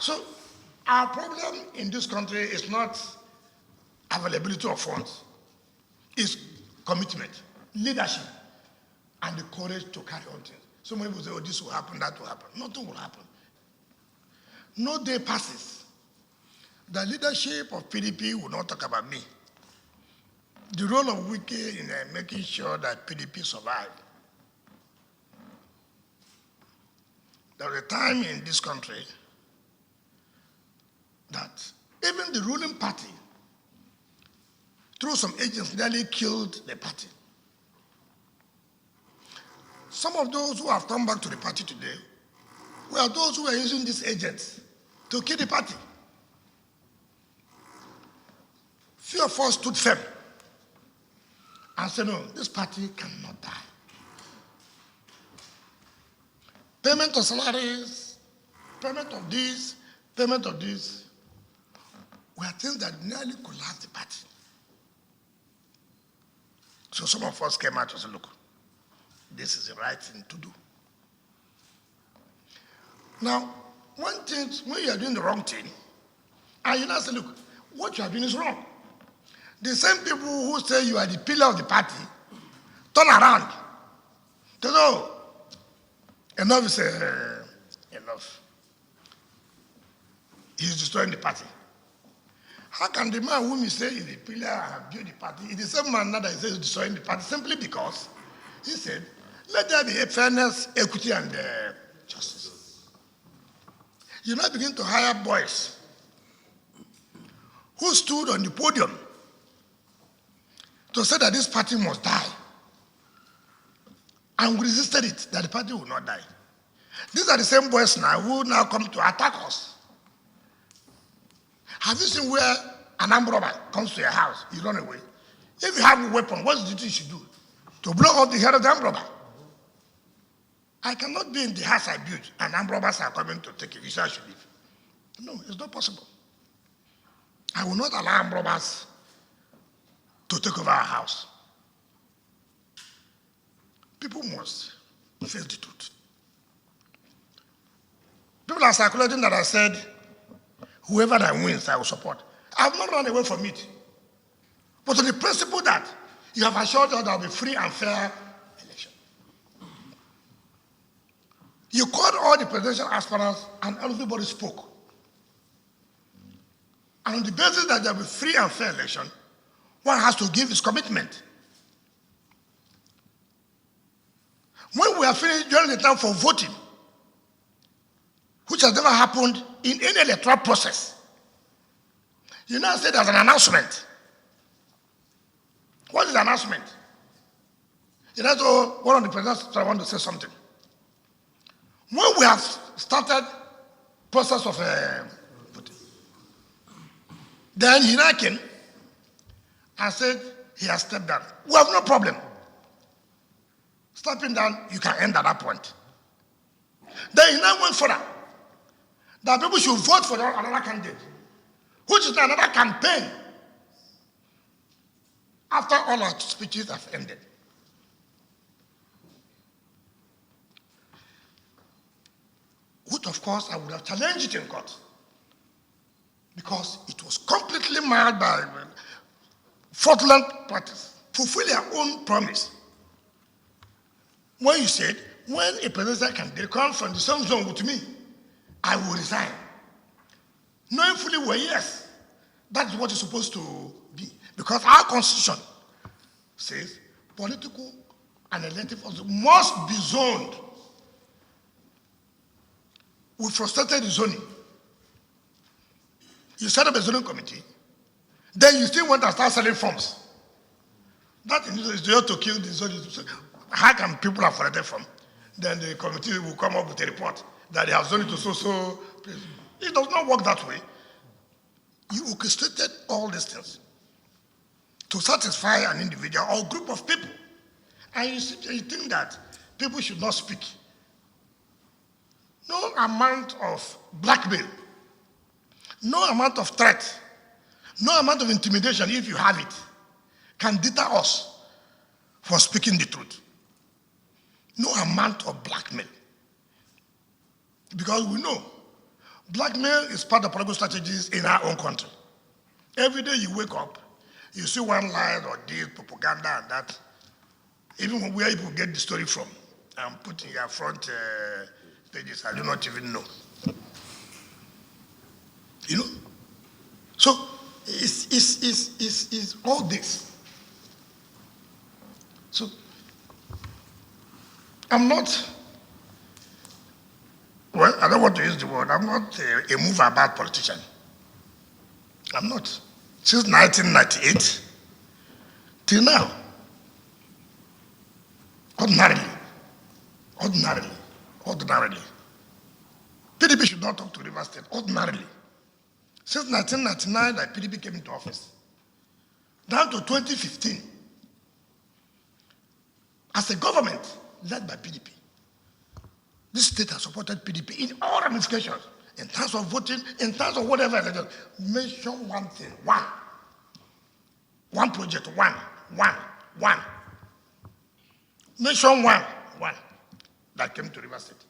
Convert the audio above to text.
So our problem in this country is not availability of funds. It's commitment, leadership, and the courage to carry on things. So many people say, oh, this will happen, that will happen. Nothing will happen. No day passes. The leadership of PDP will not talk about me. The role of Wike in making sure that PDP survive. There was a time in this country that even the ruling party, through some agents, nearly killed the party. Some of those who have come back to the party today were those who were using these agents to kill the party. Few of us stood firm and said, no, this party cannot die. Payment of salaries, payment of this, were things that nearly collapsed the party. So some of us came out and said, look, this is the right thing to do. Now, when you are doing the wrong thing, and you now say, look, what you are doing is wrong. The same people who say you are the pillar of the party, turn around. They say, oh, enough is enough. He's destroying the party. How can the man whom you say is the pillar have built the party, is the same man now that he says he's destroying the party, simply because he said, let there be a fairness, equity, and justice. You now begin to hire boys who stood on the podium to say that this party must die. And we resisted it, that the party will not die. These are the same boys now who now come to attack us. Have you seen where an armed robber comes to your house, you run away? If you have a weapon, what's the duty you should do? To blow off the head of the armed robber. I cannot be in the house I built and armed robbers are coming to take it. You say I should leave. No, it's not possible. I will not allow armed robbers to take over our house. People must face the truth. People are circulating that I said, whoever that wins, I will support. I have not run away from it. But on the principle that you have assured us there will be free and fair election. You called all the presidential aspirants and everybody spoke. And on the basis that there will be free and fair election, one has to give his commitment. When we are finished during the time for voting, which has never happened in any electoral process, you now say there's an announcement. What is the announcement? You know, so one of the presidents want to say something. When we have started process of voting, then he now came and said he has stepped down. We have no problem. Stepping down, you can end at that point. Then he now went further, that people should vote for another candidate, which is another campaign after all our speeches have ended. Which, of course, I would have challenged it in court, because it was completely marred by fraudulent practice, fulfill their own promise. When you said, when a presidential candidate comes from the same zone with me, I will resign. Knowing fully well, yes, that is what it's supposed to be. Because our constitution says political and elective office must be zoned. We frustrated the zoning. You set up a zoning committee, then you still want to start selling forms. That is just to kill the zoning. How can people have frustrated from? Then the committee will come up with a report that they have zoned to so. It does not work that way. You orchestrated all these things to satisfy an individual or group of people. And you think that people should not speak. No amount of blackmail, no amount of threat, no amount of intimidation, if you have it, can deter us from speaking the truth. No amount of blackmail. Because we know Blackmail is part of political strategies in our own country. Every day you wake up, you see one lie or this, propaganda and that. Even where people get the story from and put in your front pages, I do not even know. You know? So, it's all this. So, I'm not, well, I don't want to use the word, I'm not a move-about politician. I'm not. Since 1998 till now, ordinarily, PDP should not talk to Rivers State, ordinarily. Since 1999 that PDP came into office, down to 2015, as a government led by PDP, this state has supported PDP in all ramifications, in terms of voting, in terms of whatever. Mention one thing, one project, one. Mention one that came to Rivers State.